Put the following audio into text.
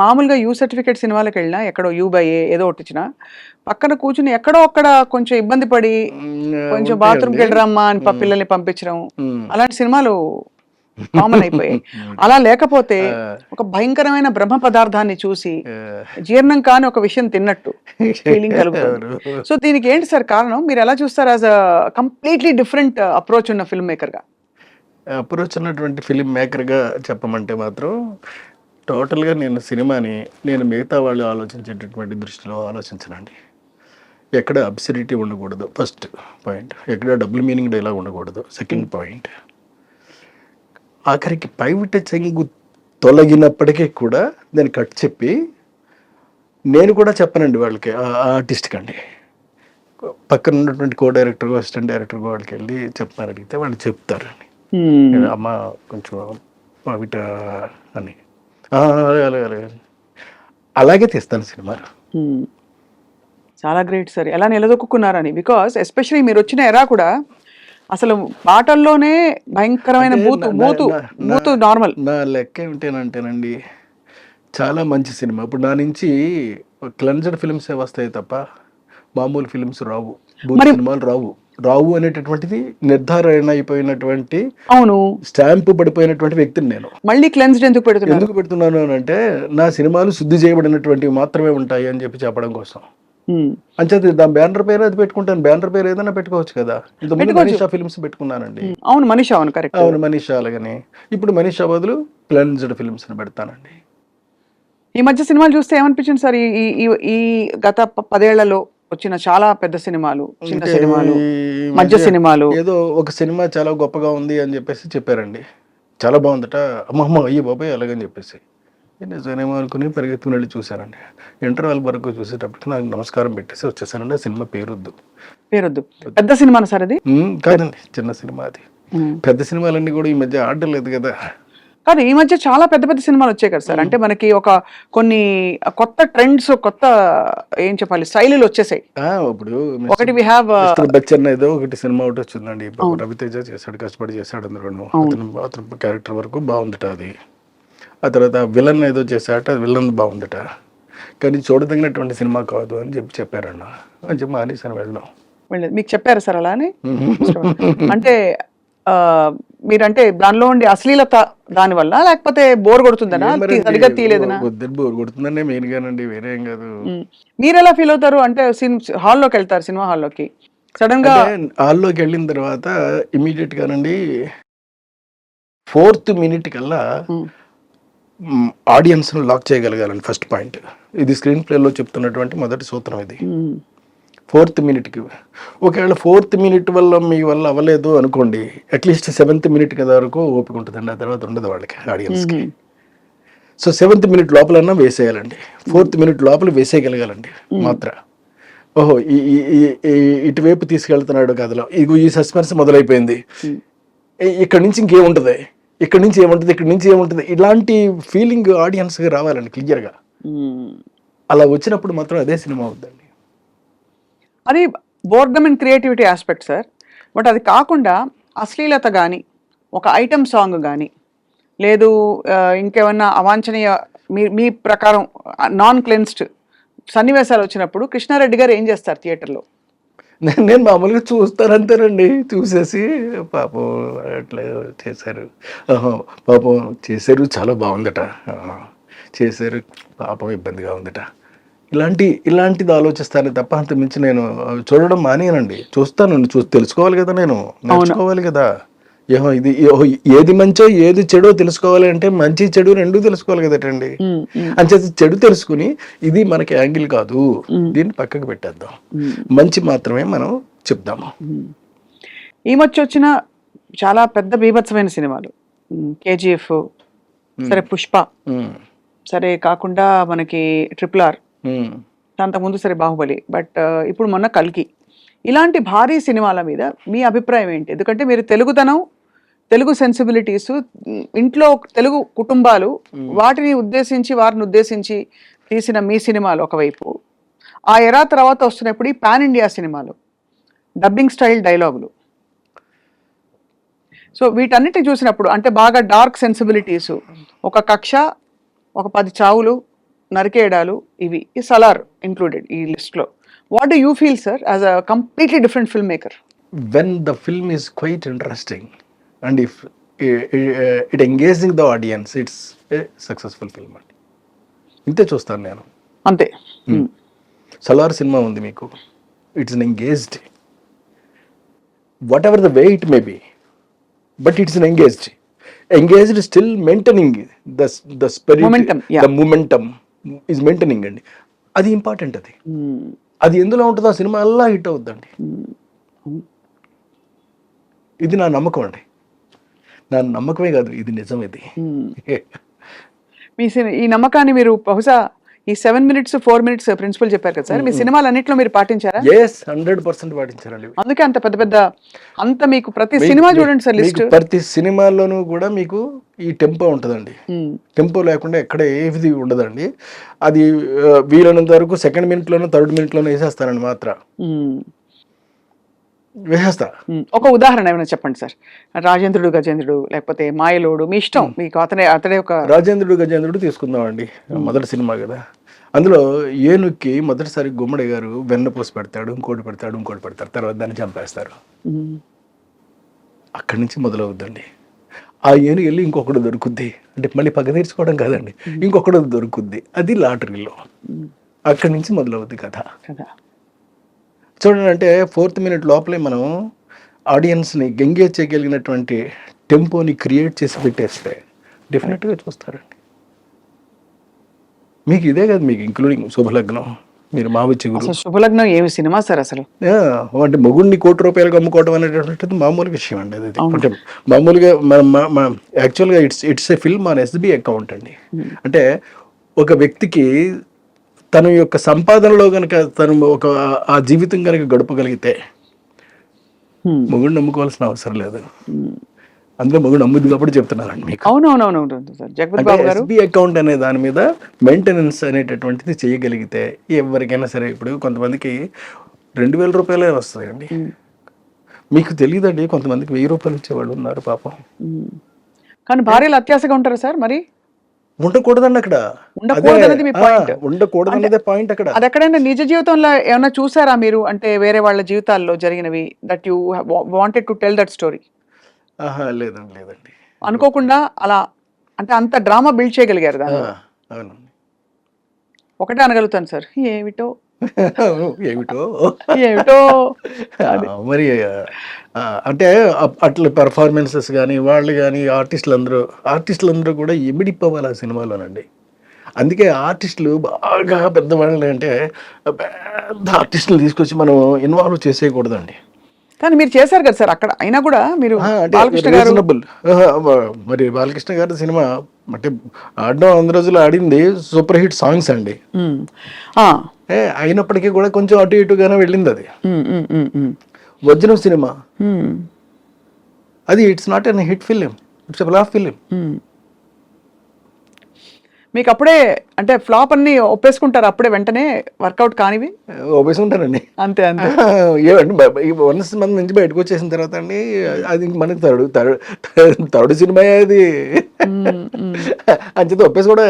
మామూలుగా you certificate సినిమాలకు వెళ్ళినా ఎక్కడో యూ బై ఏ ఏదో ఒకటి ఇచ్చినా పక్కన కూర్చుని ఎక్కడో అక్కడ కొంచెం ఇబ్బంది పడి కొంచెం బాత్రూమ్కి వెళ్ళరమ్మా అని పిల్లల్ని పంపించడం అలాంటి సినిమాలు కామన్ అయిపోయాయి. అలా లేకపోతే ఒక భయంకరమైన బ్రహ్మ పదార్థాన్ని చూసి జీర్ణం కాని ఒక విషయం తిన్నట్టు ఫీలింగ్ కలుగుతుంది. సో దీనికి ఏంటి సార్ కారణం? మీరు ఎలా చూస్తారు as a completely different approach ఉన్న ఫిల్మ్ మేకర్ గా? అప్రోచ్ ఉన్నటువంటి ఫిలిం మేకర్గా చెప్పమంటే మాత్రం టోటల్గా నేను సినిమాని నేను మిగతా వాళ్ళు ఆలోచించేటటువంటి దృష్టిలో ఆలోచించనండి. ఎక్కడ అబ్సర్డిటీ ఉండకూడదు ఫస్ట్ పాయింట్, ఎక్కడ డబుల్ మీనింగ్ డైలాగ్ ఉండకూడదు సెకండ్ పాయింట్, ఆఖరికి పైవిట చెంగు తొలగినప్పటికీ కూడా దాన్ని కట్ చెప్పి నేను కూడా చెప్పనండి వాళ్ళకి, ఆర్టిస్ట్కి అండి, పక్కన ఉన్నటువంటి కో డైరెక్టర్ అసిస్టెంట్ డైరెక్టర్ వాళ్ళకి వెళ్ళి చెప్తారు, అడిగితే వాళ్ళు చెప్తారండి అమ్మ కొంచెం పైవిట అని, అలాగే అలాగే తీస్తాను సినిమా. చాలా గ్రేట్ సార్, ఎలా నిలదొక్కున్నారని. బికాస్ ఎస్పెషలీ మీరు వచ్చిన ఎరా కూడా అసలు పాటల్లోనే భయంకరమైన బూతు నార్మల్. నా లెక్క ఏమిటేనంటేనండి, చాలా మంచి సినిమా. ఇప్పుడు నా నుంచి క్లెన్జర్ ఫిల్మ్సే వస్తాయి తప్ప మామూలు ఫిల్మ్స్ రావు, సినిమాలు రావు అనేటటువంటిది నిర్ధారణ అయిపోయినటువంటి, అవును, స్టాంపు పడిపోయినటువంటి వ్యక్తిని నేను. మళ్ళీ క్లెన్స్డ్ ఎందుకు పెడుతున్నాను అంటే నా సినిమాలు శుద్ధి చేయబడినటువంటివి మాత్రమే ఉంటాయి అని చెప్పడం కోసం. అంచేది దాని బ్యానర్ పేరు అది పెట్టుకుంటాను, బ్యానర్ పేరు ఏదైనా పెట్టుకోవచ్చు కదా. ఇంతకుముందు మనీషా ఫిల్మ్స్ పెట్టుకున్నానండి. అవును, మనీషా, అవును కరెక్ట్, అవును మనీషా. అలాగని ఇప్పుడు మనీషా బదులు క్లెన్జ్డ్ ఫిల్మ్స్ అని పెడతానండి. ఈ మధ్య సినిమాలు చూస్తే ఏమనిపించింది సార్? ఈ గత 10 ఏళ్లలో వచ్చిన చాలా పెద్ద సినిమాలు, చిన్న సినిమాలు, మధ్య సినిమాలు, ఏదో ఒక సినిమా చాలా గొప్పగా ఉంది అని చెప్పేసి చెప్పారండి, చాలా బాగుందట, అమ్మమ్మ అయ్యి బాబాయ్ అలాగని చెప్పేసి నిజమేమో అనుకుని పరిగెత్తుకుని వెళ్ళి చూశానండి. ఇంటర్వెల్ వరకు చూసేటప్పటికి నాకు నమస్కారం పెట్టేసి వచ్చేసానండి. ఆ సినిమా పేరొద్దు. పెద్ద సినిమా సార్ అది? కాదండి, చిన్న సినిమా అది. పెద్ద సినిమాలన్నీ కూడా ఈ మధ్య ఆడడం లేదు కదా. కాదు, ఈ మధ్య చాలా పెద్ద పెద్ద సినిమాలు వచ్చాయి కదా సార్. అంటే మనకి కొన్ని కొత్త ట్రెండ్స్, కొత్త ఏం చెప్పాలి, శైలిలు వచ్చేసాయి. ఇప్పుడు ఒకటి వి హావ్ బచ్చన్ ఏదో ఒకటి సినిమా ఒకటి వచ్చిందండి, రవితేజ చేశాడు, కష్టపడి చేశాడు అందులో. అతను క్యారెక్టర్ వరకు బాగుందట అది. ఆ తర్వాత విలన్ ఏదో చేశాట, విలన్ బాగుందట, కానీ చూడదగినటువంటి సినిమా కాదు అని చెప్పారన్న అని చెప్పి మానేసాను వెళ్ళడం. మీకు చెప్పారు సార్ అలా అని? అంటే మీరంటే దానిలో ఉండే అశ్లీలత దాని వల్ల, లేకపోతే బోర్ కొడుతుందనా, సరిగ్గా తీయలేదనా? బోర్ కొడుతుందనే మెయిన్ గానండి, వేరే ఏం కాదు. మీరు ఎలా ఫీల్ అవుతారు? అంటే హాల్లోకి వెళ్తారు, సినిమా హాల్లోకి, సడన్ గా హాల్లోకి వెళ్ళిన తర్వాత ఇమీడియట్ గానండి 4th మినిట్ కల్లా ఆడియన్స్ లాక్ చేయగలగాలండి. ఫస్ట్ పాయింట్ ఇది, స్క్రీన్ ప్లేలో చెప్తున్నటువంటి మొదటి సూత్రం ఇది. 4th మినిట్కి ఒకవేళ 4th మినిట్ వల్ల మీ వల్ల అవ్వలేదు అనుకోండి, అట్లీస్ట్ 7th మినిట్ కదా వరకు ఓపిక ఉంటుందండి, ఆ తర్వాత ఉండదు వాళ్ళకి, ఆడియన్స్కి. సో 7th మినిట్ లోపలన్నా వేసేయాలండి, 4th మినిట్ లోపల వేసేయగలగాలండి మాత్రం. ఓహో ఇటువైపు తీసుకెళ్తున్నాడు కథలో, ఈ సస్పెన్స్ మొదలైపోయింది, ఇక్కడ నుంచి ఇంకేముంటుంది, ఇక్కడ నుంచి ఏముంటుంది, ఇలాంటి ఫీలింగ్ ఆడియన్స్గా రావాలండి క్లియర్గా. అలా వచ్చినప్పుడు మాత్రం అదే సినిమా అవుతుందండి. అది boredom and creativity aspect sir. But అది కాకుండా అశ్లీలత కానీ, ఒక ఐటమ్ సాంగ్ కానీ, లేదు ఇంకేమన్నా అవాంఛనీయ మీ ప్రకారం నాన్ క్లెన్స్డ్ సన్నివేశాలు వచ్చినప్పుడు కృష్ణారెడ్డి గారు ఏం చేస్తారు థియేటర్లో? నేను మామూలుగా చూస్తానంతేనండి, చూసేసి పాపం అట్లా చేశారు, పాపం చేశారు, చాలా బాగుందట, చేశారు, పాపం ఇబ్బందిగా ఉందట, ఇలాంటిది ఆలోచిస్తాను తప్ప అంత మించి నేను చూడడం మానేనండి. చూస్తాను, తెలుసుకోవాలి కదా, నేను నేర్చుకోవాలి కదా, ఏది మంచో ఏది చెడో తెలుసుకోవాలి అంటే మంచి చెడు రెండూ తెలుసుకోవాలి కదటండి. అంచేత చెడు తెలుసుకుని ఇది మనకి యాంగిల్ కాదు, దీన్ని పక్కకు పెట్టేద్దాం, మంచి మాత్రమే మనం చెప్దాము. ఈ మధ్య వచ్చిన చాలా పెద్ద బీభత్సమైన సినిమాలు, కేజీఎఫ్ సరే, పుష్ప సరే, కాకుండా మనకి RRR, అంతకుముందు సరే బాహుబలి, బట్ ఇప్పుడు మొన్న కల్కి, ఇలాంటి భారీ సినిమాల మీద మీ అభిప్రాయం ఏంటి? ఎందుకంటే మీరు తెలుగు సెన్సిబిలిటీస్, ఇంట్లో తెలుగు కుటుంబాలు, వారిని ఉద్దేశించి తీసిన మీ సినిమాలు ఒకవైపు, ఆ ఎరా తర్వాత వస్తున్నప్పుడు ఈ పాన్ ఇండియా సినిమాలు, డబ్బింగ్ స్టైల్ డైలాగులు, సో వీటన్నిటిని చూసినప్పుడు అంటే బాగా డార్క్ సెన్సిబిలిటీస్, ఒక కక్ష, ఒక 10 చావులు, నరికేయడాలు ఇవి ఈ సలార్ ఇంక్లూడెడ్ ఈ లిస్ట్లో. What do you feel sir as a completely different film maker? When the film is quite interesting and if it engaging the audience, it's a successful film అండి. ఇంతే చూస్తాను నేను. అంతే. సలార్ సినిమా ఉంది మీకు, it's an engaged, whatever the way it may be, but it's an engaged still maintaining the spirit, Momentum, yeah. the momentum is maintaining అండి. అది important. అది ఎందులో ఉంటుందో ఆ సినిమా అలా హిట్ అవుద్దండి. ఇది నా నమ్మకం అండి. నా నమ్మకమే కాదు, ఇది నిజం. ఇది మీ ఈ నమ్మకాన్ని మీరు బహుశా ఈ 7 minutes 4 minutes ప్రిన్సిపల్ చెప్పారు కదా సార్, మీ సినిమాలన్నింటిలో మీరు పాటించారా? yes 100% పాటించారండి. అందుకే అంత పెద్ద పెద్ద అంత మీకు ప్రతి సినిమా చూడండి సార్ లిస్ట్, ప్రతి సినిమాల్లోనూ కూడా మీకు ఈ టెంపో ఉంటుందండి. టెంపో లేకుండా ఎక్కడ ఏది ఉండదండి. అది వీలైనంత వరకు సెకండ్ మినిట్లోనూ థర్డ్ మినిట్లోనూ వేసేస్తానండి. మాత్రం వేసేస్తా. ఒక ఉదాహరణ ఏమైనా చెప్పండి సార్. రాజేంద్రుడు గజేంద్రుడు లేకపోతే మాయలోడు, మీ ఇష్టం, మీకు అతడే ఒక. రాజేంద్రుడు గజేంద్రుడు తీసుకుందామండి, మొదటి సినిమా కదా. అందులో ఏనుక్కి మొదటిసారి గుమ్మడి గారు వెన్నపూస పెడతాడు, ఇంకోటి పెడతాడు, తర్వాత దాన్ని చంపేస్తారు. అక్కడి నుంచి మొదలవుద్దండి. ఆ ఏనుగు వెళ్ళి ఇంకొకటి దొరుకుద్ది, అంటే మళ్ళీ పగ తీర్చుకోవడం కాదండి, ఇంకొకటి దొరుకుద్ది, అది లాటరీలో. అక్కడి నుంచి మొదలవుద్ది కథ. చూడండి, అంటే 4th minute లోపలే మనం ఆడియన్స్ని ఎంగేజ్ చేయగలిగినటువంటి టెంపోని క్రియేట్ చేసి పెట్టేస్తే డెఫినెట్గా చూస్తారండి. మీకు ఇదే కదా, మీకు ఇంక్లూడింగ్ శుభలగ్నం, మీరు మావి చిగురు. శుభలగ్నం ఏమి సినిమా సార్ అసలు. అంటే మొగుడిని ₹1 కోటి అమ్ముకోవడం అనేటటువంటిది మామూలు విషయం అండి. అది అంటే మామూలుగా యాక్చువల్గా it's a film on SBI account అండి. అంటే ఒక వ్యక్తికి తన యొక్క సంపాదనలో కనుక తను ఆ జీవితం కనుక గడపగలిగితే మొగుడు నమ్ముకోవాల్సిన అవసరం లేదు. అందులో మొగుడు నమ్ముద్ది కాబట్టి చెప్తున్నానండి మీకు. అవునవునవును సార్. జగపతి బాబు గారు SBI అకౌంట్ అనే దాని మీద మెయింటెనెన్స్ అనేటటువంటిది చేయగలిగితే ఎవరికైనా సరే, ఇప్పుడు కొంతమందికి ₹2,000 వస్తాయండి. మీకు తెలియదండి, కొంతమందికి ₹1,000 ఇచ్చేవాళ్ళు ఉన్నారు పాపం. కానీ భార్యలు అత్యాశగా ఉంటారా సార్? మరి ఉండకూడదండి అక్కడ. ఉండకూడదన్నదే పాయింట్ అక్కడ. అది ఎక్కడైనా నిజ జీవితంలో ఏమైనా చూసారా మీరు? అంటే వేరే వాళ్ళ జీవితాల్లో జరిగినవి that you wanted to tell that story? లేదండి. అనుకోకుండా అలా, అంటే అంత డ్రామా బిల్డ్ చేయగలిగారు దాన్ని. అవునండి. ఒకటే అనగలుగుతాను సార్, ఏమిటో మరి అంటే అట్లా పెర్ఫార్మెన్సెస్ కానీ వాళ్ళు కానీ ఆర్టిస్టులందరూ కూడా ఎమిడిపోవాలి ఆ సినిమాలోనండి. అందుకే ఆర్టిస్టులు బాగా పెద్దవాళ్ళు అంటే పెద్ద ఆర్టిస్టులు తీసుకొచ్చి మనం ఇన్వాల్వ్ చేసేయకూడదండి. కానీ మీరు చేశారు కదా సార్ అక్కడ, అయినా కూడా మీరు బాలకృష్ణ గారు. మరి బాలకృష్ణ గారి సినిమా అంటే ఆడడం 100 రోజులు ఆడింది, సూపర్ హిట్ సాంగ్స్ అండి. అయినప్పటికీ కూడా కొంచెం అటు ఇటుగానే వెళ్ళింది అది. వజ్రం సినిమా అది it's not an hit film, it's a flop film. మీకు అప్పుడే అంటే ఫ్లాప్ అన్ని ఒప్పేసుకుంటారు అప్పుడే వెంటనే, వర్కౌట్ కానివి ఒప్పేసుకుంటారండి. అంతే అంతే. ఏమండి 1 month నుంచి బయటకు వచ్చేసిన తర్వాత అండి అది మనకి థర్డ్ సినిమా అది అంచేత ఒప్పేసి కూడా